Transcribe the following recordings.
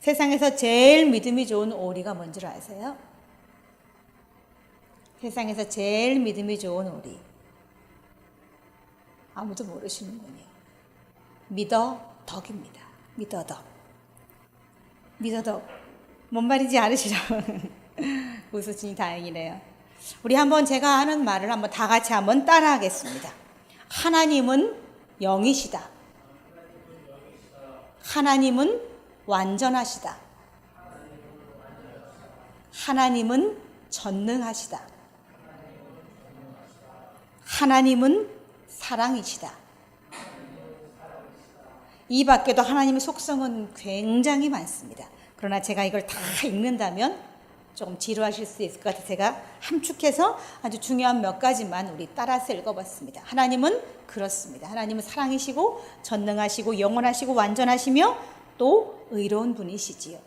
세상에서 제일 믿음이 좋은 오리가 뭔지 아세요? 세상에서 제일 믿음이 좋은 오리. 아무도 모르시는군요. 미더덕입니다. 미더덕. 미더덕. 뭔 말인지 알으시죠? 웃으시니 다행이네요. 우리 한번 제가 하는 말을 한번 다 같이 한번 따라 하겠습니다. 하나님은 영이시다. 하나님은 완전하시다. 하나님은 전능하시다. 하나님은 사랑이시다. 이 밖에도 하나님의 속성은 굉장히 많습니다. 그러나 제가 이걸 다 읽는다면 조금 지루하실 수 있을 것 같아서 제가 함축해서 아주 중요한 몇 가지만 우리 따라서 읽어봤습니다. 하나님은 그렇습니다. 하나님은 사랑이시고 전능하시고 영원하시고 완전하시며 또 의로운 분이시지요.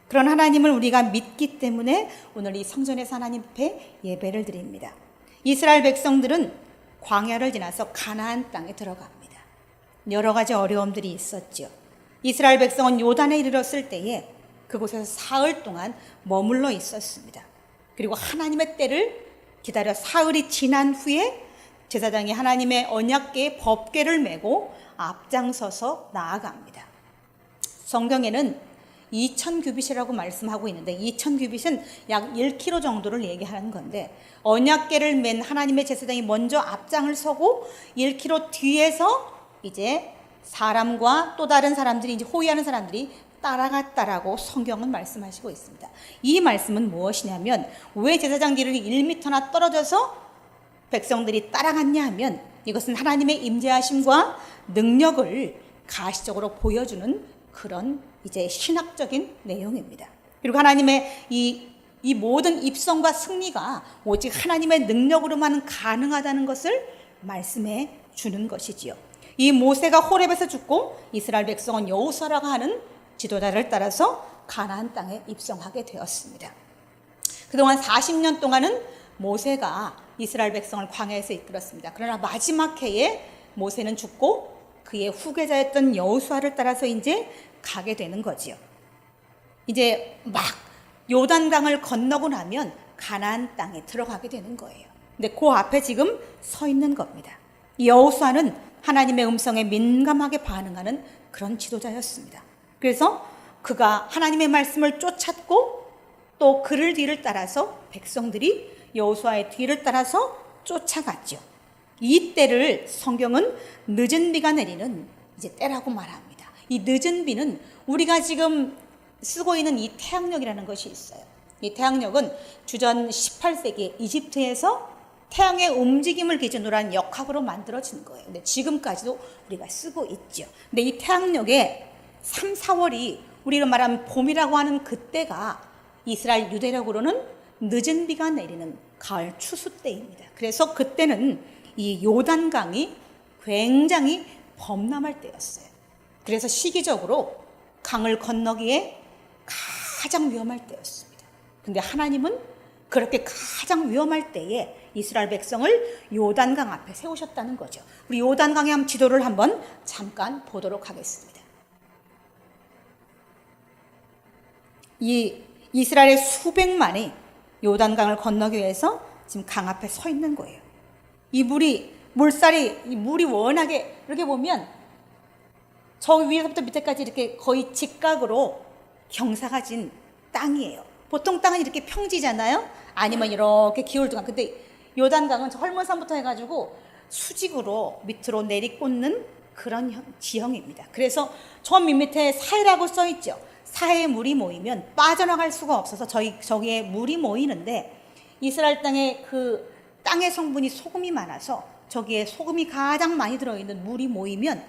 그런 하나님을 우리가 믿기 때문에 오늘 이 성전에서 하나님 앞에 예배를 드립니다. 이스라엘 백성들은 광야를 지나서 가나안 땅에 들어갑니다. 여러 가지 어려움들이 있었죠. 이스라엘 백성은 요단에 이르렀을 때에 그곳에서 사흘 동안 머물러 있었습니다. 그리고 하나님의 때를 기다려 사흘이 지난 후에 제사장이 하나님의 언약궤의 법궤를 메고 앞장서서 나아갑니다. 성경에는 2000규빗이라고 말씀하고 있는데 2000규빗은 약 1km 정도를 얘기하는 건데 언약궤를 맨 하나님의 제사장이 먼저 앞장을 서고 1km 뒤에서 이제 사람과 또 다른 사람들이 이제 호위하는 사람들이 따라갔다라고 성경은 말씀하시고 있습니다. 이 말씀은 무엇이냐면 왜 제사장들이 1m나 떨어져서 백성들이 따라갔냐 하면 이것은 하나님의 임재하심과 능력을 가시적으로 보여주는 그런 이제 신학적인 내용입니다. 그리고 하나님의 이 모든 입성과 승리가 오직 하나님의 능력으로만 가능하다는 것을 말씀해 주는 것이지요. 이 모세가 호렙에서 죽고 이스라엘 백성은 여호수아라고 하는 지도자를 따라서 가나안 땅에 입성하게 되었습니다. 그동안 40년 동안은 모세가 이스라엘 백성을 광야에서 이끌었습니다. 그러나 마지막 해에 모세는 죽고 그의 후계자였던 여호수아를 따라서 이제 가게 되는 거지요. 이제 막 요단강을 건너고 나면 가나안 땅에 들어가게 되는 거예요. 근데 그 앞에 지금 서 있는 겁니다. 여호수아는 하나님의 음성에 민감하게 반응하는 그런 지도자였습니다. 그래서 그가 하나님의 말씀을 쫓았고 또 그를 뒤를 따라서 백성들이 여호수아의 뒤를 따라서 쫓아갔죠. 이 때를 성경은 늦은 비가 내리는 이제 때라고 말합니다. 이 늦은 비는 우리가 지금 쓰고 있는 이 태양력이라는 것이 있어요. 이 태양력은 주전 18세기 이집트에서 태양의 움직임을 기준으로 한 역학으로 만들어진 거예요. 근데 지금까지도 우리가 쓰고 있죠. 근데 이 태양력의 3, 4월이 우리로 말하면 봄이라고 하는 그때가 이스라엘 유대력으로는 늦은 비가 내리는 가을 추수 때입니다. 그래서 그때는 이 요단강이 굉장히 범람할 때였어요. 그래서 시기적으로 강을 건너기에 가장 위험할 때였습니다. 근데 하나님은 그렇게 가장 위험할 때에 이스라엘 백성을 요단강 앞에 세우셨다는 거죠. 우리 요단강의 한번 지도를 한번 잠깐 보도록 하겠습니다. 이 이스라엘의 수백만이 요단강을 건너기 위해서 지금 강 앞에 서 있는 거예요. 이 물이 워낙에 이렇게 보면 저 위에서부터 밑에까지 이렇게 거의 직각으로 경사가 진 땅이에요. 보통 땅은 이렇게 평지잖아요. 아니면 이렇게 기울드강. 근데 요단강은 저 헐몬산부터 해가지고 수직으로 밑으로 내리꽂는 그런 지형입니다. 그래서 저 밑에 사해라고 써 있죠. 사해에 물이 모이면 빠져나갈 수가 없어서 저기에 물이 모이는데 이스라엘 땅에 그 땅의 성분이 소금이 많아서 저기에 소금이 가장 많이 들어있는 물이 모이면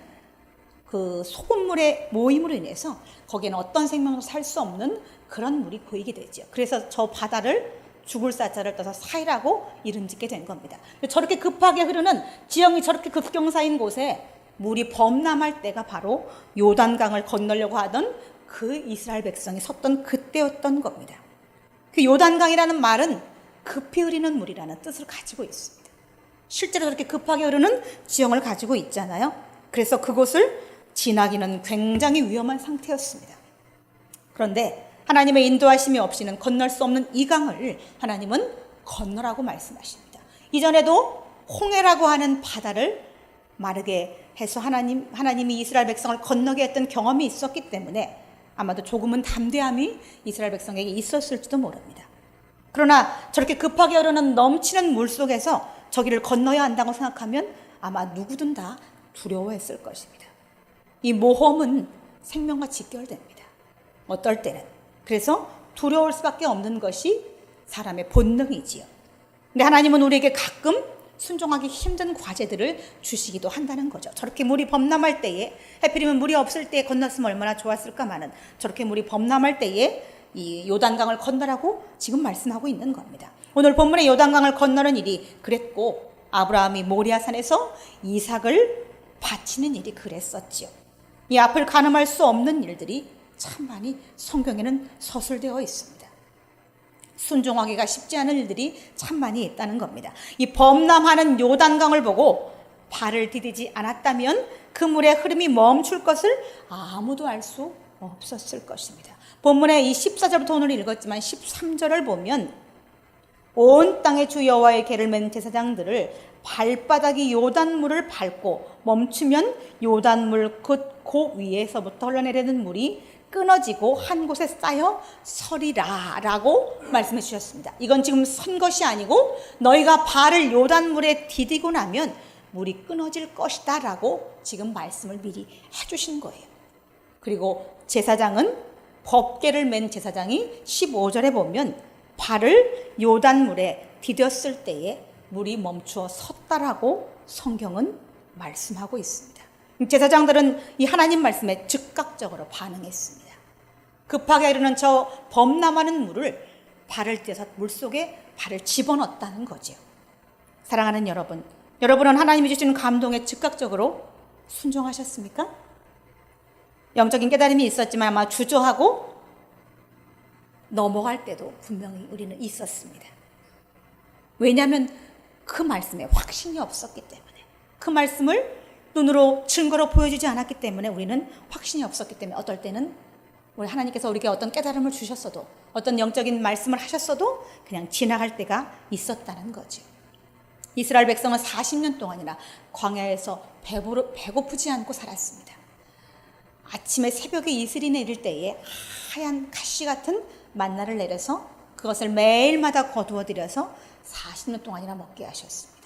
그 소금물의 모임으로 인해서 거기에는 어떤 생명도 살 수 없는 그런 물이 고이게 되죠. 그래서 저 바다를 죽을 사자를 떠서 사해라고 이름 짓게 된 겁니다. 저렇게 급하게 흐르는 지형이 저렇게 급경사인 곳에 물이 범람할 때가 바로 요단강을 건너려고 하던 그 이스라엘 백성이 섰던 그때였던 겁니다. 그 요단강이라는 말은 급히 흐르는 물이라는 뜻을 가지고 있습니다. 실제로 그렇게 급하게 흐르는 지형을 가지고 있잖아요. 그래서 그곳을 지나기는 굉장히 위험한 상태였습니다. 그런데 하나님의 인도하심이 없이는 건널 수 없는 이 강을 하나님은 건너라고 말씀하십니다. 이전에도 홍해라고 하는 바다를 마르게 해서 하나님이 이스라엘 백성을 건너게 했던 경험이 있었기 때문에 아마도 조금은 담대함이 이스라엘 백성에게 있었을지도 모릅니다. 그러나 저렇게 급하게 흐르는 넘치는 물 속에서 저기를 건너야 한다고 생각하면 아마 누구든 다 두려워했을 것입니다. 이 모험은 생명과 직결됩니다. 어떨 때는. 그래서 두려울 수밖에 없는 것이 사람의 본능이지요. 근데 하나님은 우리에게 가끔 순종하기 힘든 과제들을 주시기도 한다는 거죠. 저렇게 물이 범람할 때에, 하필이면 물이 없을 때에 건넜으면 얼마나 좋았을까마는, 저렇게 물이 범람할 때에 이 요단강을 건너라고 지금 말씀하고 있는 겁니다. 오늘 본문의 요단강을 건너는 일이 그랬고, 아브라함이 모리아산에서 이삭을 바치는 일이 그랬었지요. 이 앞을 가늠할 수 없는 일들이 참 많이 성경에는 서술되어 있습니다. 순종하기가 쉽지 않은 일들이 참 많이 있다는 겁니다. 이 범람하는 요단강을 보고 발을 디디지 않았다면 그 물의 흐름이 멈출 것을 아무도 알 수 없었을 것입니다. 본문의 이 14절부터 오늘 읽었지만 13절을 보면 온 땅의 주 여호와의 계를 맨 제사장들을 발바닥이 요단물을 밟고 멈추면 요단물 그 위에서부터 흘러내리는 물이 끊어지고 한 곳에 쌓여 서리라 라고 말씀해 주셨습니다. 이건 지금 선 것이 아니고 너희가 발을 요단물에 디디고 나면 물이 끊어질 것이다 라고 지금 말씀을 미리 해주신 거예요. 그리고 제사장은 법궤를 맨 제사장이 15절에 보면 발을 요단물에 디뎠을 때에 물이 멈추어 섰다라고 성경은 말씀하고 있습니다. 제사장들은 이 하나님 말씀에 즉각적으로 반응했습니다. 급하게 흐르는 저 범람하는 물을 발을 떼서 물속에 발을 집어넣었다는 거죠. 사랑하는 여러분, 여러분은 하나님이 주시는 감동에 즉각적으로 순종하셨습니까? 영적인 깨달음이 있었지만 아마 주저하고 넘어갈 때도 분명히 우리는 있었습니다. 왜냐하면 그 말씀에 확신이 없었기 때문에, 그 말씀을 눈으로 증거로 보여주지 않았기 때문에 우리는 확신이 없었기 때문에 어떨 때는 우리 하나님께서 우리에게 어떤 깨달음을 주셨어도, 어떤 영적인 말씀을 하셨어도 그냥 지나갈 때가 있었다는 거죠. 이스라엘 백성은 40년 동안이나 광야에서 배고프지 않고 살았습니다. 아침에 새벽에 이슬이 내릴 때에 하얀 가시 같은 만나를 내려서 그것을 매일마다 거두어 들여서 40년 동안이나 먹게 하셨습니다.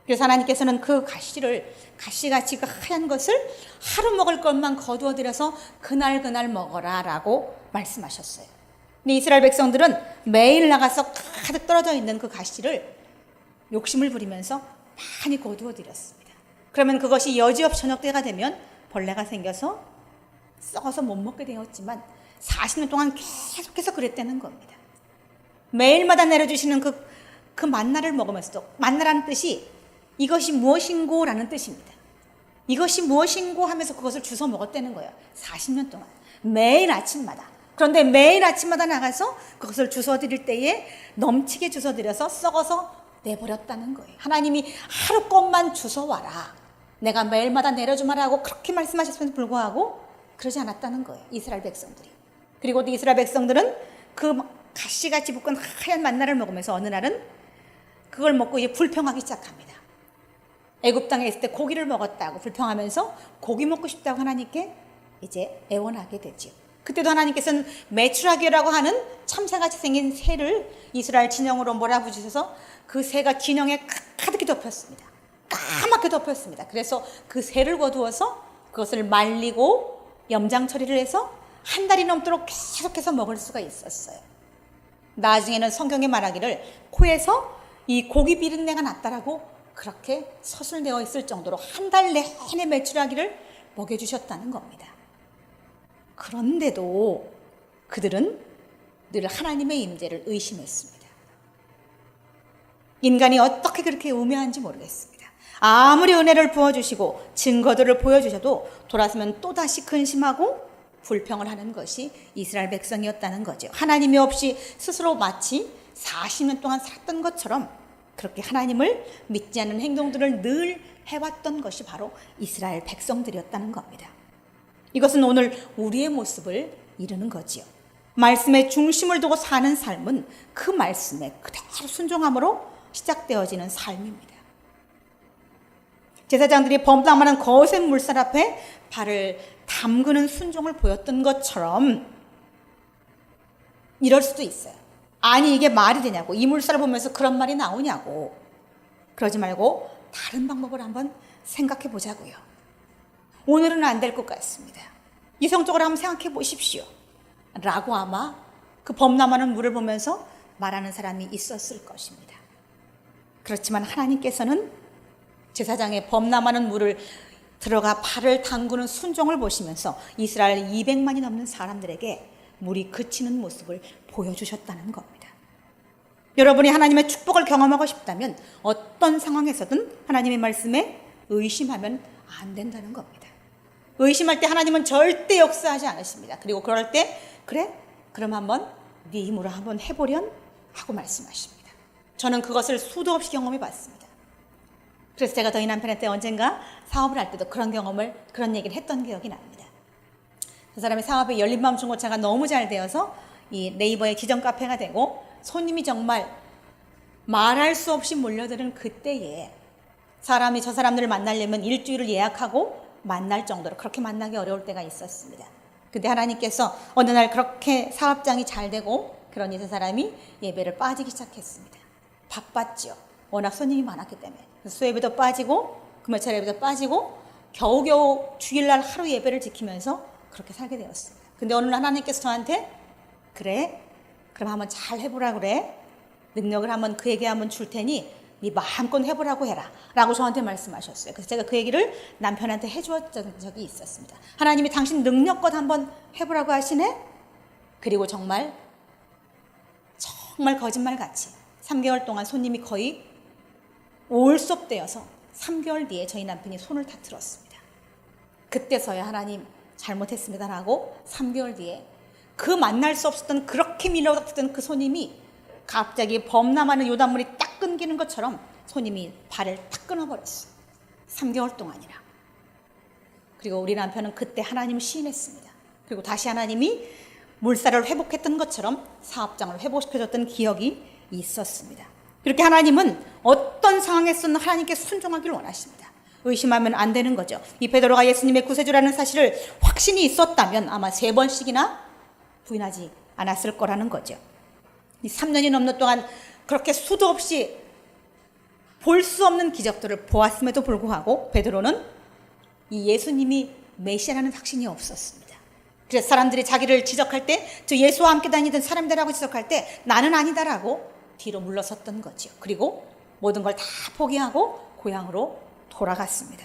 그래서 하나님께서는 그 가시같이 그 하얀 것을 하루 먹을 것만 거두어 들여서 그날 먹어라 라고 말씀하셨어요. 근데 이스라엘 백성들은 매일 나가서 가득 떨어져 있는 그 가시를 욕심을 부리면서 많이 거두어 들였습니다. 그러면 그것이 여지없이 저녁 때가 되면 벌레가 생겨서 썩어서 못 먹게 되었지만 40년 동안 계속해서 그랬다는 겁니다. 매일마다 내려주시는 그 만나를 먹으면서도, 만나라는 뜻이 이것이 무엇인고 라는 뜻입니다. 이것이 무엇인고 하면서 그것을 주워 먹었다는 거예요. 40년 동안 매일 아침마다. 그런데 매일 아침마다 나가서 그것을 주워 드릴 때에 넘치게 주워 드려서 썩어서 내버렸다는 거예요. 하나님이 하루 것만 주워 와라, 내가 매일마다 내려주마라고 그렇게 말씀하셨음에도 불구하고 그러지 않았다는 거예요, 이스라엘 백성들이. 그리고 또 이스라엘 백성들은 그 가시같이 볶은 하얀 만나를 먹으면서 어느 날은 그걸 먹고 이제 불평하기 시작합니다. 애굽 땅에 있을 때 고기를 먹었다고 불평하면서 고기 먹고 싶다고 하나님께 이제 애원하게 되죠. 그때도 하나님께서는 메추라기라고 하는 참새같이 생긴 새를 이스라엘 진영으로 몰아붙이셔서 그 새가 진영에 가득히 덮였습니다. 까맣게 덮였습니다. 그래서 그 새를 거두어서 그것을 말리고 염장 처리를 해서 한 달이 넘도록 계속해서 먹을 수가 있었어요. 나중에는 성경에 말하기를 코에서 이 고기 비린내가 났다라고 그렇게 서술되어 있을 정도로 한 달 내내 메추라기를 먹여주셨다는 겁니다. 그런데도 그들은 늘 하나님의 임재를 의심했습니다. 인간이 어떻게 그렇게 우매한지 모르겠습니다. 아무리 은혜를 부어주시고 증거들을 보여주셔도 돌아서면 또다시 근심하고 불평을 하는 것이 이스라엘 백성이었다는 거죠. 하나님이 없이 스스로 마치 40년 동안 살았던 것처럼 그렇게 하나님을 믿지 않는 행동들을 늘 해왔던 것이 바로 이스라엘 백성들이었다는 겁니다. 이것은 오늘 우리의 모습을 이르는 거지요. 말씀에 중심을 두고 사는 삶은 그 말씀에 그대로 순종함으로 시작되어지는 삶입니다. 제사장들이 범람하는 거센 물살 앞에 발을 담그는 순종을 보였던 것처럼 이럴 수도 있어요. 아니 이게 말이 되냐고, 이 물살을 보면서 그런 말이 나오냐고. 그러지 말고 다른 방법을 한번 생각해 보자고요. 오늘은 안 될 것 같습니다. 이성적으로 한번 생각해 보십시오 라고 아마 그 범람하는 물을 보면서 말하는 사람이 있었을 것입니다. 그렇지만 하나님께서는 제사장의 범람하는 물을 들어가 발을 담그는 순종을 보시면서 이스라엘 200만이 넘는 사람들에게 물이 그치는 모습을 보여주셨다는 겁니다. 여러분이 하나님의 축복을 경험하고 싶다면 어떤 상황에서든 하나님의 말씀에 의심하면 안 된다는 겁니다. 의심할 때 하나님은 절대 역사하지 않으십니다. 그리고 그럴 때 그래? 그럼 한번 네 힘으로 한번 해보련 하고 말씀하십니다. 저는 그것을 수도 없이 경험해 봤습니다. 그래서 제가 저희 남편한테 언젠가 사업을 할 때도 그런 얘기를 했던 기억이 납니다. 그 사람의 사업이 열린마음 중고차가 너무 잘 되어서 이 네이버의 지정 카페가 되고 손님이 정말 말할 수 없이 몰려드는 그때에 사람이 저 사람들을 만나려면 일주일을 예약하고 만날 정도로 그렇게 만나기 어려울 때가 있었습니다. 근데 하나님께서 어느 날 그렇게 사업장이 잘 되고 그러니 저 사람이 예배를 빠지기 시작했습니다. 바빴죠. 워낙 손님이 많았기 때문에. 수예배도 빠지고 금요일 예배도 빠지고 겨우겨우 주일날 하루 예배를 지키면서 그렇게 살게 되었습니다. 근데 어느 날 하나님께서 저한테 그래? 그럼 한번 잘 해보라 그래. 능력을 한번 그에게 한번 줄 테니 네 마음껏 해보라고 해라 라고 저한테 말씀하셨어요. 그래서 제가 그 얘기를 남편한테 해주었던 적이 있었습니다. 하나님이 당신 능력껏 한번 해보라고 하시네? 그리고 정말 거짓말같이 3개월 동안 손님이 거의 올쏙되어서 3개월 뒤에 저희 남편이 손을 다 들었습니다. 그때서야 하나님 잘못했습니다라고 3개월 뒤에 그 만날 수 없었던 그렇게 밀려왔던 그 손님이 갑자기 범람하는 요단물이 딱 끊기는 것처럼 손님이 발을 탁 끊어버렸어요. 3개월 동안이나. 그리고 우리 남편은 그때 하나님을 시인했습니다. 그리고 다시 하나님이 물살을 회복했던 것처럼 사업장을 회복시켜줬던 기억이 있었습니다. 이렇게 하나님은 어떤 상황에서는 하나님께 순종하기를 원하십니다. 의심하면 안 되는 거죠. 이 베드로가 예수님의 구세주라는 사실을 확신이 있었다면 아마 3번씩이나 부인하지 않았을 거라는 거죠. 이 3년이 넘는 동안 그렇게 수도 없이 볼 수 없는 기적들을 보았음에도 불구하고 베드로는 이 예수님이 메시아라는 확신이 없었습니다. 그래서 사람들이 자기를 지적할 때, 저 예수와 함께 다니던 사람들하고 지적할 때 나는 아니다라고 뒤로 물러섰던 거죠. 그리고 모든 걸 다 포기하고 고향으로 돌아갔습니다.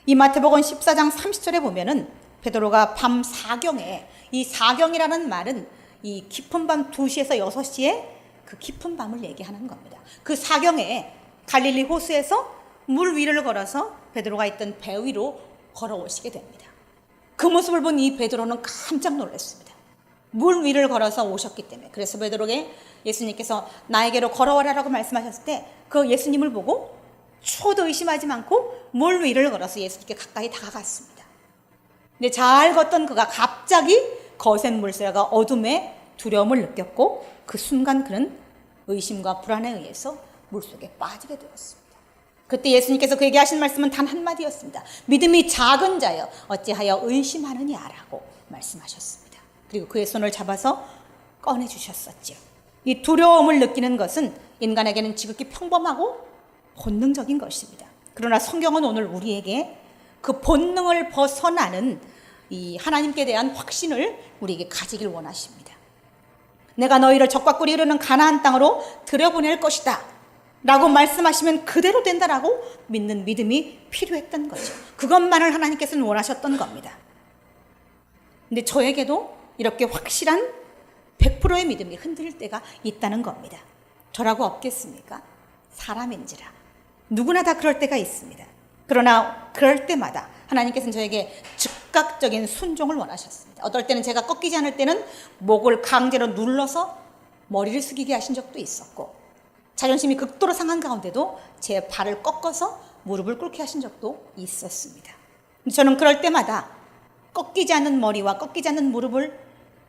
이 마태복음 14장 30절에 보면은 베드로가 밤 사경에, 이 사경이라는 말은 이 깊은 밤 2시에서 6시에 그 깊은 밤을 얘기하는 겁니다. 그 사경에 갈릴리 호수에서 물 위를 걸어서 베드로가 있던 배 위로 걸어오시게 됩니다. 그 모습을 본 이 베드로는 깜짝 놀랐습니다. 물 위를 걸어서 오셨기 때문에. 그래서 베드로에게 예수님께서 나에게로 걸어오라라고 말씀하셨을 때 그 예수님을 보고 초도 의심하지 않고 물 위를 걸어서 예수님께 가까이 다가갔습니다. 근데 잘 걷던 그가 갑자기 거센 물살과 어둠에 두려움을 느꼈고 그 순간 그는 의심과 불안에 의해서 물속에 빠지게 되었습니다. 그때 예수님께서 그에게 하신 말씀은 단 한마디였습니다. 믿음이 작은 자여 어찌하여 의심하느냐라고 말씀하셨습니다. 그리고 그의 손을 잡아서 꺼내주셨었죠. 이 두려움을 느끼는 것은 인간에게는 지극히 평범하고 본능적인 것입니다. 그러나 성경은 오늘 우리에게 그 본능을 벗어나는 이 하나님께 대한 확신을 우리에게 가지길 원하십니다. 내가 너희를 적과 꿀이 흐르는 가나안 땅으로 들여보낼 것이다 라고 말씀하시면 그대로 된다라고 믿는 믿음이 필요했던 거죠. 그것만을 하나님께서는 원하셨던 겁니다. 근데 저에게도 이렇게 확실한 100%의 믿음이 흔들릴 때가 있다는 겁니다. 저라고 없겠습니까? 사람인지라 누구나 다 그럴 때가 있습니다. 그러나 그럴 때마다 하나님께서는 저에게 즉각적인 순종을 원하셨습니다. 어떨 때는 제가 꺾이지 않을 때는 목을 강제로 눌러서 머리를 숙이게 하신 적도 있었고, 자존심이 극도로 상한 가운데도 제 발을 꺾어서 무릎을 꿇게 하신 적도 있었습니다. 저는 그럴 때마다 꺾이지 않는 머리와 꺾이지 않는 무릎을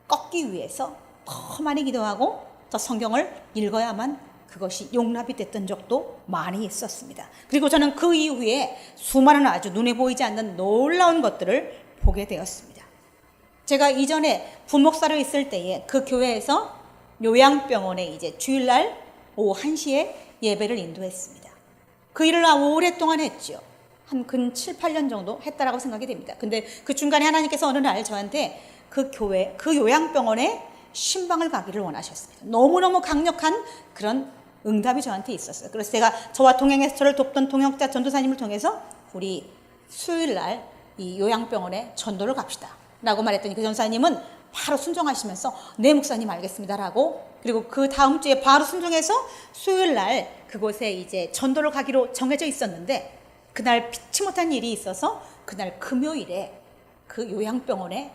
꺾기 위해서 더 많이 기도하고 더 성경을 읽어야만 그것이 용납이 됐던 적도 많이 있었습니다. 그리고 저는 그 이후에 수많은 아주 눈에 보이지 않는 놀라운 것들을 보게 되었습니다. 제가 이전에 부목사로 있을 때에 그 교회에서 요양병원에 이제 주일날 오후 1시에 예배를 인도했습니다. 그 일을 오랫동안 했죠. 한 근 7, 8년 정도 했다라고 생각이 됩니다. 근데 그 중간에 하나님께서 어느 날 저한테 그 교회, 그 요양병원에 신방을 가기를 원하셨습니다. 너무너무 강력한 그런 응답이 저한테 있었어요. 그래서 제가 저와 동행해서 저를 돕던 동역자 전도사님을 통해서 우리 수요일날 이 요양병원에 전도를 갑시다 라고 말했더니 그 전도사님은 바로 순종하시면서 네 목사님 알겠습니다 라고, 그리고 그 다음 주에 바로 순종해서 수요일날 그곳에 이제 전도를 가기로 정해져 있었는데, 그날 피치 못한 일이 있어서 그날 금요일에 그 요양병원에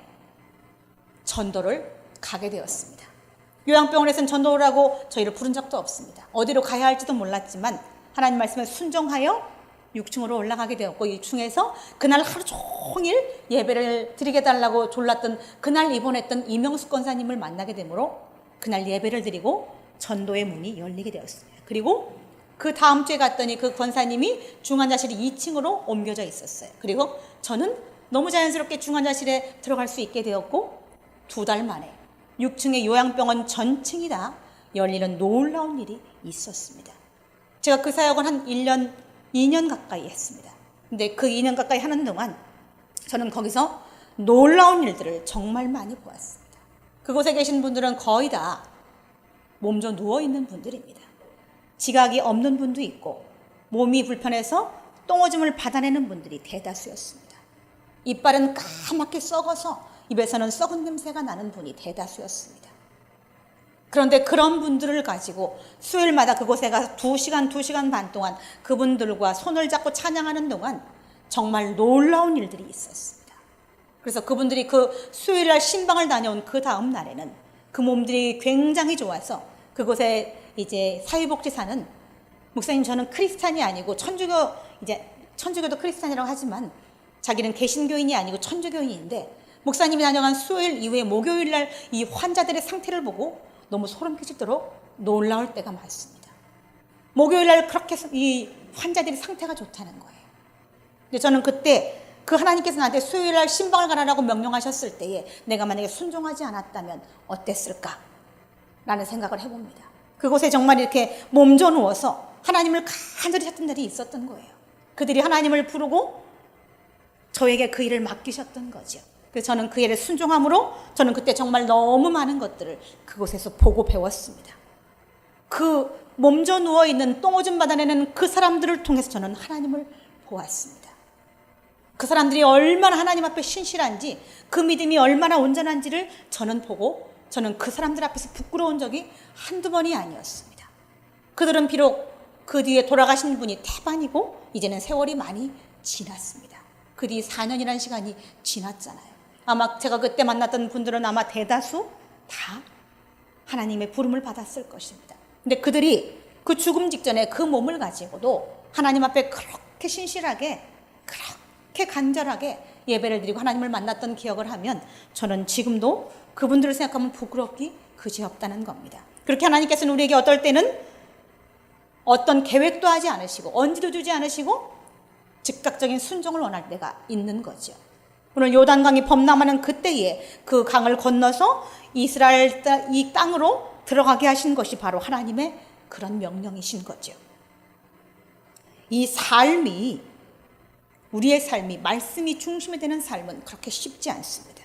전도를 가게 되었습니다. 요양병원에서는 전도를 하고 저희를 부른 적도 없습니다. 어디로 가야 할지도 몰랐지만 하나님 말씀에 순종하여 6층으로 올라가게 되었고, 6층에서 그날 하루 종일 예배를 드리게 달라고 졸랐던, 그날 입원했던 이명숙 권사님을 만나게 되므로 그날 예배를 드리고 전도의 문이 열리게 되었습니다. 그리고 그 다음 주에 갔더니 그 권사님이 중환자실이 2층으로 옮겨져 있었어요. 그리고 저는 너무 자연스럽게 중환자실에 들어갈 수 있게 되었고, 2달 만에 6층의 요양병원 전층이 다 열리는 놀라운 일이 있었습니다. 제가 그 사역은 한 1년, 2년 가까이 했습니다. 근데 그 2년 가까이 하는 동안 저는 거기서 놀라운 일들을 정말 많이 보았습니다. 그곳에 계신 분들은 거의 다 몸져 누워있는 분들입니다. 지각이 없는 분도 있고 몸이 불편해서 똥오줌을 받아내는 분들이 대다수였습니다. 이빨은 까맣게 썩어서 입에서는 썩은 냄새가 나는 분이 대다수였습니다. 그런데 그런 분들을 가지고 수요일마다 그곳에 가서 2시간, 2시간 반 동안 그분들과 손을 잡고 찬양하는 동안 정말 놀라운 일들이 있었습니다. 그래서 그분들이 그 수요일날 신방을 다녀온 그 다음 날에는 그 몸들이 굉장히 좋아서 그곳에 이제 사회복지사는, 목사님 저는 크리스찬이 아니고 천주교도 크리스찬이라고 하지만 자기는 개신교인이 아니고 천주교인인데, 목사님이 다녀간 수요일 이후에 목요일날 이 환자들의 상태를 보고 너무 소름 끼치도록 놀라울 때가 많습니다. 목요일날 그렇게 이 환자들의 상태가 좋다는 거예요. 근데 저는 그때 그 하나님께서 나한테 수요일날 신방을 가라라고 명령하셨을 때에 내가 만약에 순종하지 않았다면 어땠을까? 라는 생각을 해봅니다. 그곳에 정말 이렇게 몸져 누워서 하나님을 간절히 찾던 날이 있었던 거예요. 그들이 하나님을 부르고 저에게 그 일을 맡기셨던 거죠. 그래서 저는 그 일에 순종함으로 저는 그때 정말 너무 많은 것들을 그곳에서 보고 배웠습니다. 그 몸져 누워있는 똥오줌 받아내는 그 사람들을 통해서 저는 하나님을 보았습니다. 그 사람들이 얼마나 하나님 앞에 신실한지, 그 믿음이 얼마나 온전한지를 저는 보고, 저는 그 사람들 앞에서 부끄러운 적이 한두 번이 아니었습니다. 그들은 비록 그 뒤에 돌아가신 분이 태반이고 이제는 세월이 많이 지났습니다. 그 뒤 4년이라는 시간이 지났잖아요. 아마 제가 그때 만났던 분들은 아마 대다수 다 하나님의 부름을 받았을 것입니다. 근데 그들이 그 죽음 직전에 그 몸을 가지고도 하나님 앞에 그렇게 신실하게, 그렇게 간절하게 예배를 드리고 하나님을 만났던 기억을 하면 저는 지금도 그분들을 생각하면 부끄럽기 그지없다는 겁니다. 그렇게 하나님께서는 우리에게 어떨 때는 어떤 계획도 하지 않으시고 언지도 주지 않으시고 즉각적인 순종을 원할 때가 있는 거죠. 오늘 요단강이 범람하는 그때에 그 강을 건너서 이스라엘 이 땅으로 들어가게 하신 것이 바로 하나님의 그런 명령이신 거죠. 이 삶이, 우리의 삶이 말씀이 중심이 되는 삶은 그렇게 쉽지 않습니다.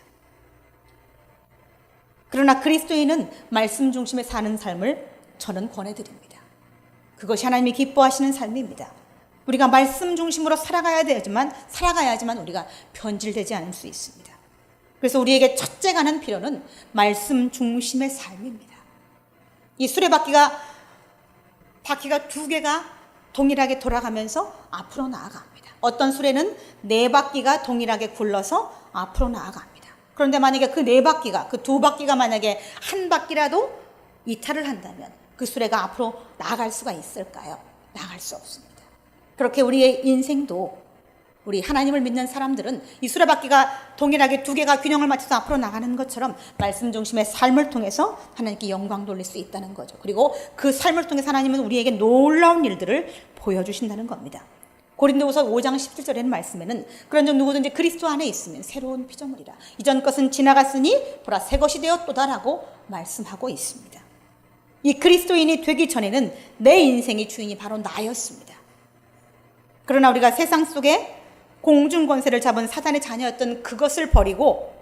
그러나 그리스도인은 말씀 중심에 사는 삶을 저는 권해드립니다. 그것이 하나님이 기뻐하시는 삶입니다. 우리가 말씀 중심으로 살아가야지만 우리가 변질되지 않을 수 있습니다. 그래서 우리에게 첫째 가는 필요는 말씀 중심의 삶입니다. 이 수레바퀴가 2개가 동일하게 돌아가면서 앞으로 나아갑니다. 어떤 수레는 4바퀴가 동일하게 굴러서 앞으로 나아갑니다. 그런데 만약에 그 4바퀴가, 그 2바퀴가 만약에 한 바퀴라도 이탈을 한다면 그 수레가 앞으로 나아갈 수가 있을까요? 나아갈 수 없습니다. 그렇게 우리의 인생도 우리 하나님을 믿는 사람들은 이 수레바퀴가 동일하게 두 개가 균형을 맞춰서 앞으로 나가는 것처럼 말씀 중심의 삶을 통해서 하나님께 영광 돌릴 수 있다는 거죠. 그리고 그 삶을 통해서 하나님은 우리에게 놀라운 일들을 보여주신다는 겁니다. 고린도후서 5장 17절에는 말씀에는 그런즉 누구든지 그리스도 안에 있으면 새로운 피조물이라. 이전 것은 지나갔으니 보라 새 것이 되었도다라고 말씀하고 있습니다. 이 그리스도인이 되기 전에는 내 인생의 주인이 바로 나였습니다. 그러나 우리가 세상 속에 공중 권세를 잡은 사단의 자녀였던 그것을 버리고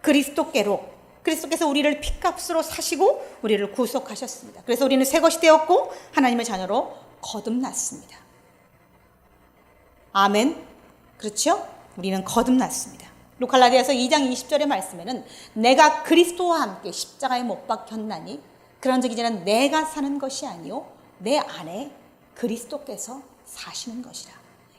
그리스도께서 우리를 핏값으로 사시고 우리를 구속하셨습니다. 그래서 우리는 새 것이 되었고 하나님의 자녀로 거듭났습니다. 아멘. 그렇죠? 우리는 거듭났습니다. 갈라디아서 2장 20절의 말씀에는 내가 그리스도와 함께 십자가에 못 박혔나니 그런즉 이제는 내가 사는 것이 아니요 내 안에 그리스도께서 사시는 것이라.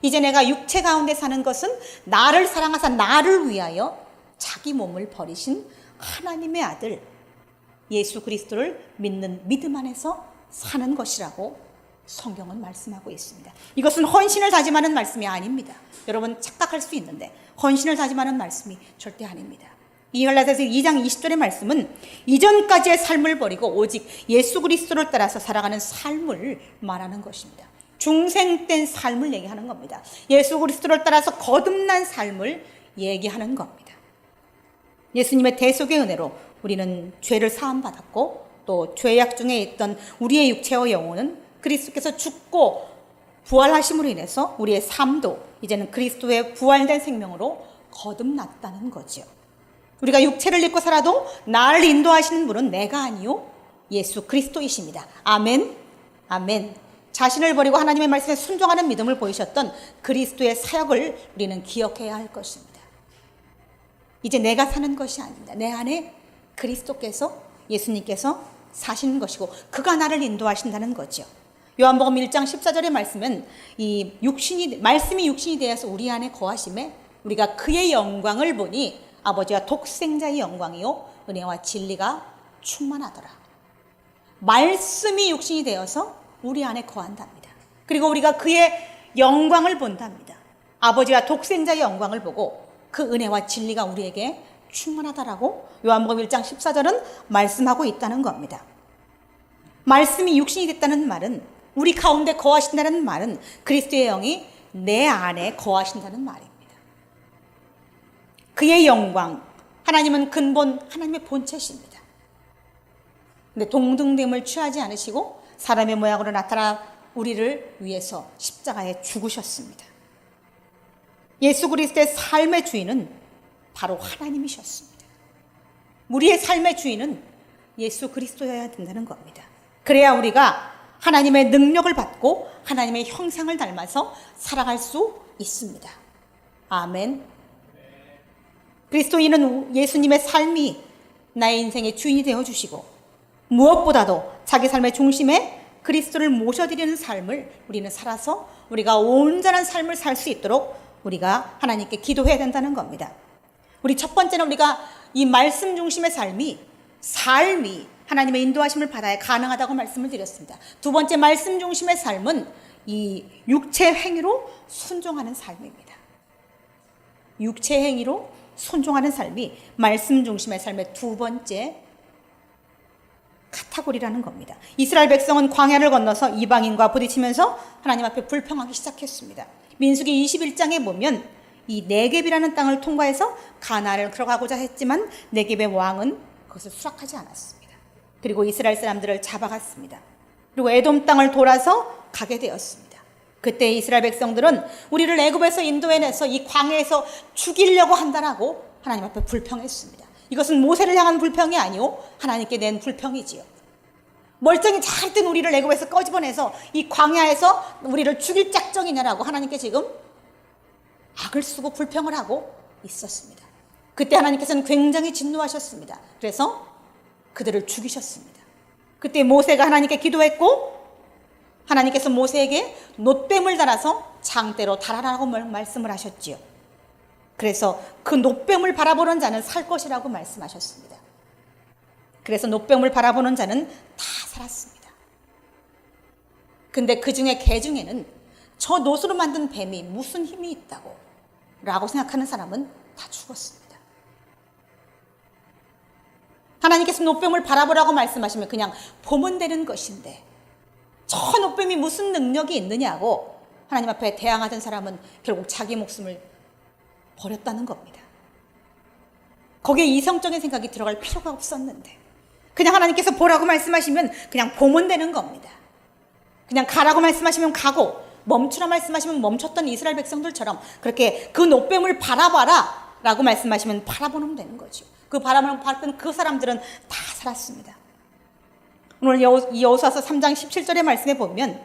이제 내가 육체 가운데 사는 것은 나를 사랑하사 나를 위하여 자기 몸을 버리신 하나님의 아들 예수 그리스도를 믿는 믿음 안에서 사는 것이라고 성경은 말씀하고 있습니다. 이것은 헌신을 다짐하는 말씀이 아닙니다. 여러분 착각할 수 있는데 헌신을 다짐하는 말씀이 절대 아닙니다. 이 갈라디아서 2장 20절의 말씀은 이전까지의 삶을 버리고 오직 예수 그리스도를 따라서 살아가는 삶을 말하는 것입니다. 중생된 삶을 얘기하는 겁니다. 예수 그리스도를 따라서 거듭난 삶을 얘기하는 겁니다. 예수님의 대속의 은혜로 우리는 죄를 사함받았고 또 죄악 중에 있던 우리의 육체와 영혼은 그리스도께서 죽고 부활하심으로 인해서 우리의 삶도 이제는 그리스도의 부활된 생명으로 거듭났다는 거죠. 우리가 육체를 입고 살아도 나를 인도하시는 분은 내가 아니요 예수 그리스도이십니다. 아멘. 아멘. 자신을 버리고 하나님의 말씀에 순종하는 믿음을 보이셨던 그리스도의 사역을 우리는 기억해야 할 것입니다. 이제 내가 사는 것이 아닙니다. 내 안에 그리스도께서 예수님께서 사시는 것이고 그가 나를 인도하신다는 거죠. 요한복음 1장 14절의 말씀은 말씀이 육신이 되어서 우리 안에 거하심에 우리가 그의 영광을 보니 아버지와 독생자의 영광이요 은혜와 진리가 충만하더라. 말씀이 육신이 되어서 우리 안에 거한답니다. 그리고 우리가 그의 영광을 본답니다. 아버지와 독생자의 영광을 보고 그 은혜와 진리가 우리에게 충만하다라고 요한복음 1장 14절은 말씀하고 있다는 겁니다. 말씀이 육신이 됐다는 말은 우리 가운데 거하신다는 말은 그리스도의 영이 내 안에 거하신다는 말입니다. 그의 영광, 하나님은 근본 하나님의 본체십니다. 근데 동등됨을 취하지 않으시고 사람의 모양으로 나타나 우리를 위해서 십자가에 죽으셨습니다. 예수 그리스도의 삶의 주인은 바로 하나님이셨습니다. 우리의 삶의 주인은 예수 그리스도여야 된다는 겁니다. 그래야 우리가 하나님의 능력을 받고 하나님의 형상을 닮아서 살아갈 수 있습니다. 아멘. 그리스도인은 예수님의 삶이 나의 인생의 주인이 되어주시고 무엇보다도 자기 삶의 중심에 그리스도를 모셔드리는 삶을 우리는 살아서 우리가 온전한 삶을 살 수 있도록 우리가 하나님께 기도해야 된다는 겁니다. 우리 첫 번째는 우리가 이 말씀 중심의 삶이 하나님의 인도하심을 받아야 가능하다고 말씀을 드렸습니다. 두 번째 말씀 중심의 삶은 이 육체 행위로 순종하는 삶입니다. 육체 행위로 순종하는 삶이 말씀 중심의 삶의 두 번째 카테고리라는 겁니다. 이스라엘 백성은 광야를 건너서 이방인과 부딪히면서 하나님 앞에 불평하기 시작했습니다. 민수기 21장에 보면 이 네겝이라는 땅을 통과해서 가나안을 들어가고자 했지만 네겝의 왕은 그것을 수락하지 않았습니다. 그리고 이스라엘 사람들을 잡아갔습니다. 그리고 에돔 땅을 돌아서 가게 되었습니다. 그때 이스라엘 백성들은 우리를 애굽에서 인도해내서 이 광야에서 죽이려고 한다라고 하나님 앞에 불평했습니다. 이것은 모세를 향한 불평이 아니오 하나님께 낸 불평이지요. 멀쩡히 잘 된 우리를 애굽에서 꺼집어내서 이 광야에서 우리를 죽일 작정이냐라고 하나님께 지금 악을 쓰고 불평을 하고 있었습니다. 그때 하나님께서는 굉장히 진노하셨습니다. 그래서 그들을 죽이셨습니다. 그때 모세가 하나님께 기도했고 하나님께서 모세에게 놋뱀을 달아서 장대로 달아라고 말씀을 하셨지요. 그래서 그 놋뱀을 바라보는 자는 살 것이라고 말씀하셨습니다. 그래서 놋뱀을 바라보는 자는 다 살았습니다. 근데 그 중에 개 중에는 저 놋으로 만든 뱀이 무슨 힘이 있다고 라고 생각하는 사람은 다 죽었습니다. 하나님께서 노뱀을 바라보라고 말씀하시면 그냥 보면 되는 것인데 저 노뱀이 무슨 능력이 있느냐고 하나님 앞에 대항하던 사람은 결국 자기 목숨을 버렸다는 겁니다. 거기에 이성적인 생각이 들어갈 필요가 없었는데 그냥 하나님께서 보라고 말씀하시면 그냥 보면 되는 겁니다. 그냥 가라고 말씀하시면 가고 멈추라 말씀하시면 멈췄던 이스라엘 백성들처럼 그렇게 그 노뱀을 바라봐라 라고 말씀하시면 바라보면 되는 거죠. 그 바람을 봤던 그 사람들은 다 살았습니다. 오늘 여호수아서 3장 17절의 말씀에 보면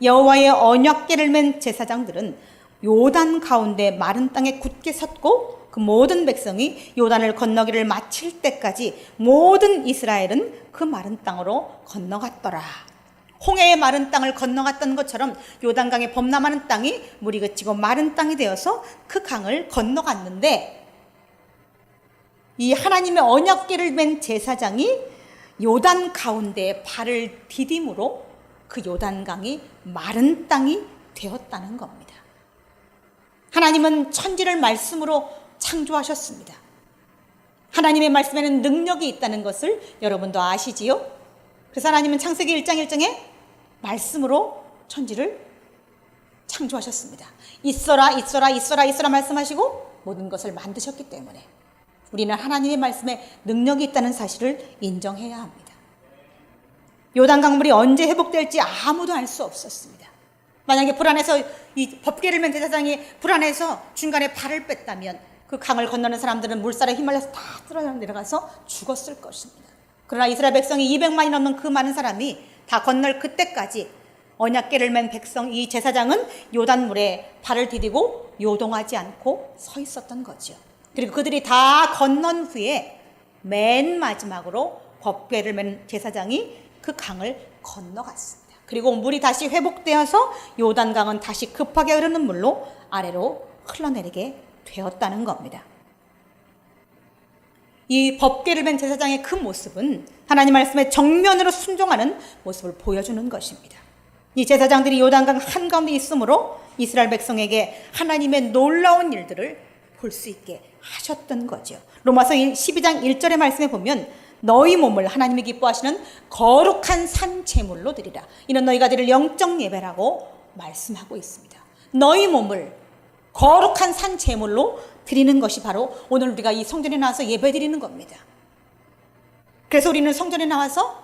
여호와의 언약궤를 맨 제사장들은 요단 가운데 마른 땅에 굳게 섰고 그 모든 백성이 요단을 건너기를 마칠 때까지 모든 이스라엘은 그 마른 땅으로 건너갔더라. 홍해의 마른 땅을 건너갔던 것처럼 요단강의 범람하는 땅이 물이 그치고 마른 땅이 되어서 그 강을 건너갔는데 이 하나님의 언약궤를 맨 제사장이 요단 가운데에 발을 디딤으로 그 요단강이 마른 땅이 되었다는 겁니다. 하나님은 천지를 말씀으로 창조하셨습니다. 하나님의 말씀에는 능력이 있다는 것을 여러분도 아시지요? 그래서 하나님은 창세기 1장 1장에 말씀으로 천지를 창조하셨습니다. 있어라 있어라 있어라 있어라 말씀하시고 모든 것을 만드셨기 때문에 우리는 하나님의 말씀에 능력이 있다는 사실을 인정해야 합니다. 요단강물이 언제 회복될지 아무도 알 수 없었습니다. 만약에 불안해서 이 법궤를 맨 제사장이 불안해서 중간에 발을 뺐다면 그 강을 건너는 사람들은 물살에 휘말려서 다 쓸어 내려가서 죽었을 것입니다. 그러나 이스라엘 백성이 200만이 넘는 그 많은 사람이 다 건널 그때까지 언약궤를 맨 백성 이 제사장은 요단물에 발을 디디고 요동하지 않고 서 있었던 거죠. 그리고 그들이 다 건넌 후에 맨 마지막으로 법궤를 맨 제사장이 그 강을 건너갔습니다. 그리고 물이 다시 회복되어서 요단강은 다시 급하게 흐르는 물로 아래로 흘러내리게 되었다는 겁니다. 이 법궤를 맨 제사장의 그 모습은 하나님 말씀에 정면으로 순종하는 모습을 보여주는 것입니다. 이 제사장들이 요단강 한가운데 있으므로 이스라엘 백성에게 하나님의 놀라운 일들을 볼 수 있게 하셨던 거죠. 로마서 12장 1절의 말씀에 보면 너희 몸을 하나님이 기뻐하시는 거룩한 산 제물로 드리라. 이는 너희가 드릴 영적 예배라고 말씀하고 있습니다. 너희 몸을 거룩한 산 제물로 드리는 것이 바로 오늘 우리가 이 성전에 나와서 예배 드리는 겁니다. 그래서 우리는 성전에 나와서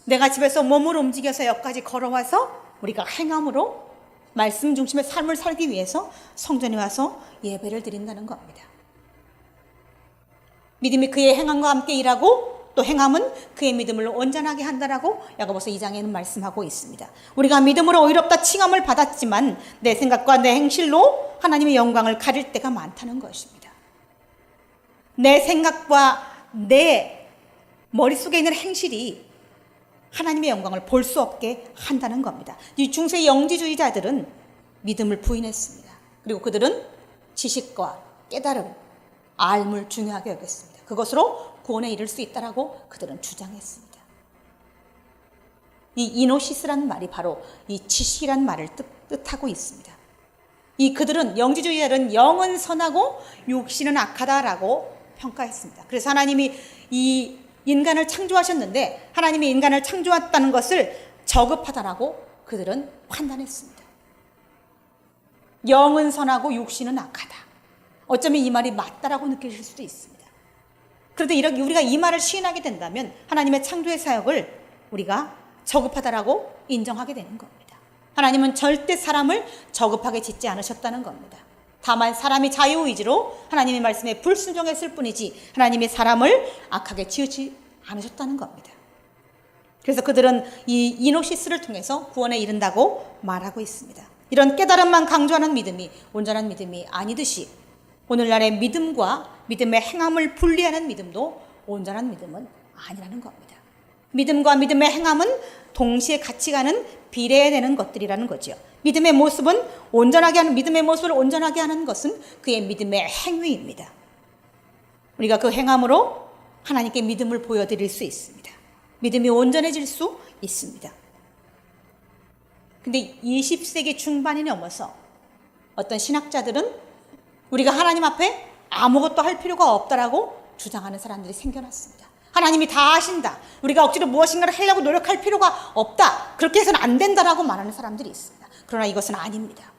내가 집에서 몸을 움직여서 여기까지 걸어와서 우리가 행함으로 말씀 중심의 삶을 살기 위해서 성전에 와서 예배를 드린다는 겁니다. 믿음이 그의 행함과 함께 일하고 또 행함은 그의 믿음을 온전하게 한다라고 야고보서 2장에는 말씀하고 있습니다. 우리가 믿음으로 의롭다 칭함을 받았지만 내 생각과 내 행실로 하나님의 영광을 가릴 때가 많다는 것입니다. 내 생각과 내 머릿속에 있는 행실이 하나님의 영광을 볼 수 없게 한다는 겁니다. 이 중세 영지주의자들은 믿음을 부인했습니다. 그리고 그들은 지식과 깨달음, 알물 중요하게 여겼습니다. 그것으로 구원에 이를 수 있다라고 그들은 주장했습니다. 이 이노시스라는 말이 바로 이 지식이라는 말을 뜻하고 있습니다. 이 그들은 영지주의자들은 영은 선하고 육신은 악하다라고 평가했습니다. 그래서 하나님이 이 인간을 창조하셨는데 하나님이 인간을 창조했다는 것을 저급하다라고 그들은 판단했습니다. 영은 선하고 육신은 악하다. 어쩌면 이 말이 맞다라고 느끼실 수도 있습니다. 그런데 이렇게 우리가 이 말을 시인하게 된다면 하나님의 창조의 사역을 우리가 저급하다라고 인정하게 되는 겁니다. 하나님은 절대 사람을 저급하게 짓지 않으셨다는 겁니다. 다만 사람이 자유의지로 하나님의 말씀에 불순종했을 뿐이지 하나님의 사람을 악하게 지으지 않으셨다는 겁니다. 그래서 그들은 이 이노시스를 통해서 구원에 이른다고 말하고 있습니다. 이런 깨달음만 강조하는 믿음이 온전한 믿음이 아니듯이 오늘날의 믿음과 믿음의 행함을 분리하는 믿음도 온전한 믿음은 아니라는 겁니다. 믿음과 믿음의 행함은 동시에 같이 가는 비례되는 것들이라는 거죠. 믿음의 모습은 온전하게 하는 믿음의 모습을 온전하게 하는 것은 그의 믿음의 행위입니다. 우리가 그 행함으로 하나님께 믿음을 보여드릴 수 있습니다. 믿음이 온전해질 수 있습니다. 근데 20세기 중반이 넘어서 어떤 신학자들은 우리가 하나님 앞에 아무것도 할 필요가 없다라고 주장하는 사람들이 생겨났습니다. 하나님이 다 하신다. 우리가 억지로 무엇인가를 하려고 노력할 필요가 없다. 그렇게 해서는 안 된다라고 말하는 사람들이 있습니다. 그러나 이것은 아닙니다.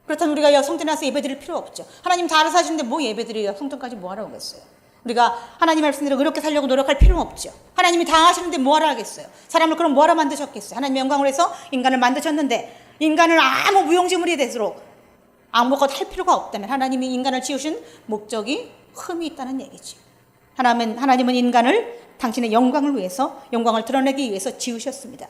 그렇다면 우리가 성전에 와서 예배드릴 필요 없죠. 하나님 다 알아서 하시는데 뭐 예배드려요? 성전까지 뭐 하러 오겠어요? 우리가 하나님 말씀대로 그렇게 살려고 노력할 필요는 없죠. 하나님이 다 하시는데 뭐 하러 하겠어요? 사람을 그럼 뭐 하러 만드셨겠어요? 하나님 영광을 해서 인간을 만드셨는데 인간을 아무 무용지물이 되도록 아무것도 할 필요가 없다면 하나님이 인간을 지으신 목적이 흠이 있다는 얘기죠. 하나님은 인간을 당신의 영광을 위해서, 영광을 드러내기 위해서 지으셨습니다.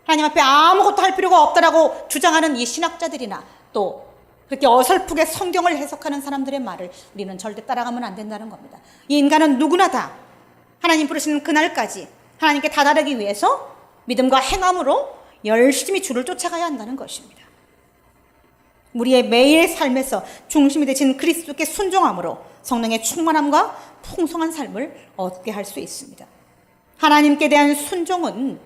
하나님 앞에 아무것도 할 필요가 없다라고 주장하는 이 신학자들이나 또 그렇게 어설프게 성경을 해석하는 사람들의 말을 우리는 절대 따라가면 안 된다는 겁니다. 이 인간은 누구나 다 하나님 부르시는 그날까지 하나님께 다다르기 위해서 믿음과 행함으로 열심히 주를 쫓아가야 한다는 것입니다. 우리의 매일 삶에서 중심이 되신 그리스도께 순종함으로 성령의 충만함과 풍성한 삶을 얻게 할 수 있습니다. 하나님께 대한 순종은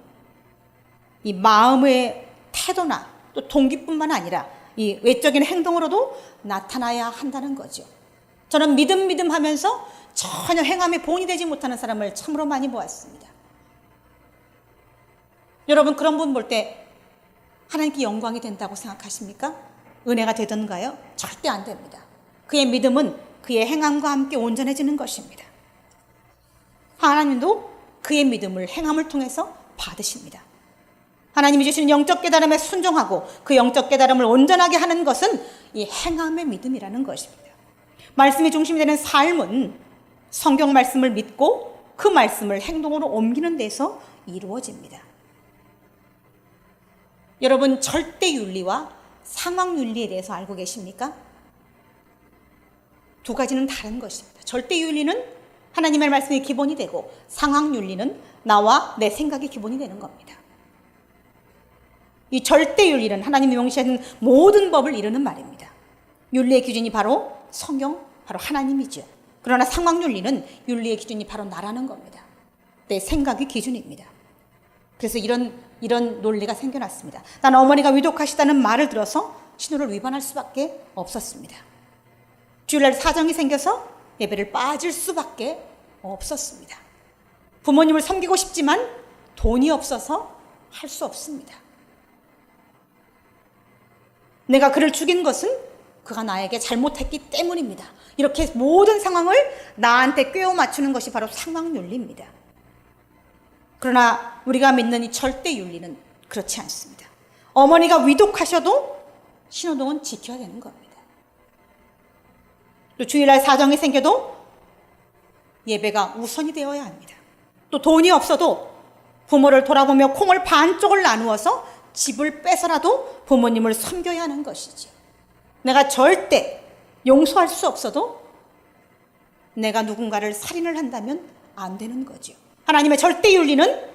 이 마음의 태도나 또 동기뿐만 아니라 이 외적인 행동으로도 나타나야 한다는 거죠. 저는 믿음 하면서 전혀 행함에 본이 되지 못하는 사람을 참으로 많이 보았습니다. 여러분 그런 분 볼 때 하나님께 영광이 된다고 생각하십니까? 은혜가 되던가요? 절대 안 됩니다. 그의 믿음은 그의 행함과 함께 온전해지는 것입니다. 하나님도 그의 믿음을 행함을 통해서 받으십니다. 하나님이 주시는 영적 깨달음에 순종하고 그 영적 깨달음을 온전하게 하는 것은 이 행함의 믿음이라는 것입니다. 말씀이 중심이 되는 삶은 성경 말씀을 믿고 그 말씀을 행동으로 옮기는 데서 이루어집니다. 여러분 절대윤리와 상황윤리에 대해서 알고 계십니까? 두 가지는 다른 것입니다. 절대윤리는 하나님의 말씀이 기본이 되고 상황윤리는 나와 내 생각이 기본이 되는 겁니다. 이 절대윤리는 하나님이 명시하는 모든 법을 이루는 말입니다. 윤리의 기준이 바로 성경, 바로 하나님이죠. 그러나 상황윤리는 윤리의 기준이 바로 나라는 겁니다. 내 생각이 기준입니다. 그래서 이런 논리가 생겨났습니다. 나는 어머니가 위독하시다는 말을 들어서 신호를 위반할 수밖에 없었습니다. 주일날 사정이 생겨서 예배를 빠질 수밖에 없었습니다. 부모님을 섬기고 싶지만 돈이 없어서 할 수 없습니다. 내가 그를 죽인 것은 그가 나에게 잘못했기 때문입니다. 이렇게 모든 상황을 나한테 꿰어 맞추는 것이 바로 상황윤리입니다. 그러나 우리가 믿는 이 절대윤리는 그렇지 않습니다. 어머니가 위독하셔도 신호등은 지켜야 되는 겁니다. 또 주일날 사정이 생겨도 예배가 우선이 되어야 합니다. 또 돈이 없어도 부모를 돌아보며 콩을 반쪽을 나누어서 집을 빼서라도 부모님을 섬겨야 하는 것이죠. 내가 절대 용서할 수 없어도 내가 누군가를 살인을 한다면 안 되는 거죠. 하나님의 절대윤리는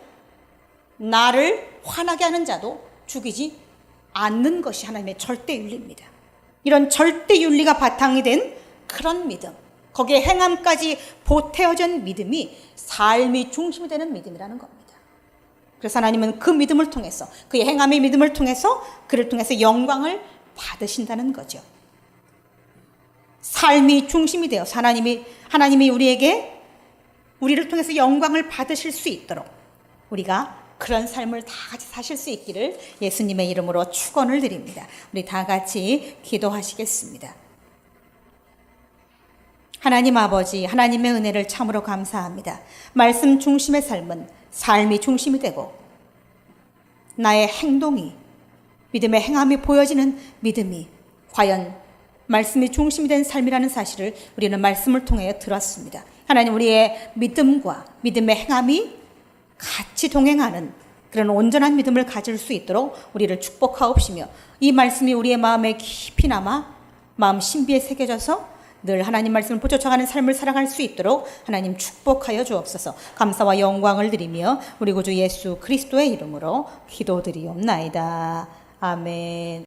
나를 화나게 하는 자도 죽이지 않는 것이 하나님의 절대윤리입니다. 이런 절대윤리가 바탕이 된 그런 믿음, 거기에 행함까지 보태어진 믿음이 삶이 중심이 되는 믿음이라는 겁니다. 그래서 하나님은 그 믿음을 통해서, 그의 행함의 믿음을 통해서 그를 통해서 영광을 받으신다는 거죠. 삶이 중심이 되어서 하나님이 우리를 통해서 영광을 받으실 수 있도록 우리가 그런 삶을 다 같이 사실 수 있기를 예수님의 이름으로 축원을 드립니다. 우리 다 같이 기도하시겠습니다. 하나님 아버지, 하나님의 은혜를 참으로 감사합니다. 말씀 중심의 삶은 삶이 중심이 되고 나의 행동이, 믿음의 행함이 보여지는 믿음이 과연 말씀이 중심이 된 삶이라는 사실을 우리는 말씀을 통해 들었습니다. 하나님, 우리의 믿음과 믿음의 행함이 같이 동행하는 그런 온전한 믿음을 가질 수 있도록 우리를 축복하옵시며, 이 말씀이 우리의 마음에 깊이 남아 마음 신비에 새겨져서 늘 하나님 말씀을 쫓아가는 삶을 살아갈 수 있도록 하나님 축복하여 주옵소서. 감사와 영광을 드리며 우리 구주 예수 그리스도의 이름으로 기도드리옵나이다. 아멘.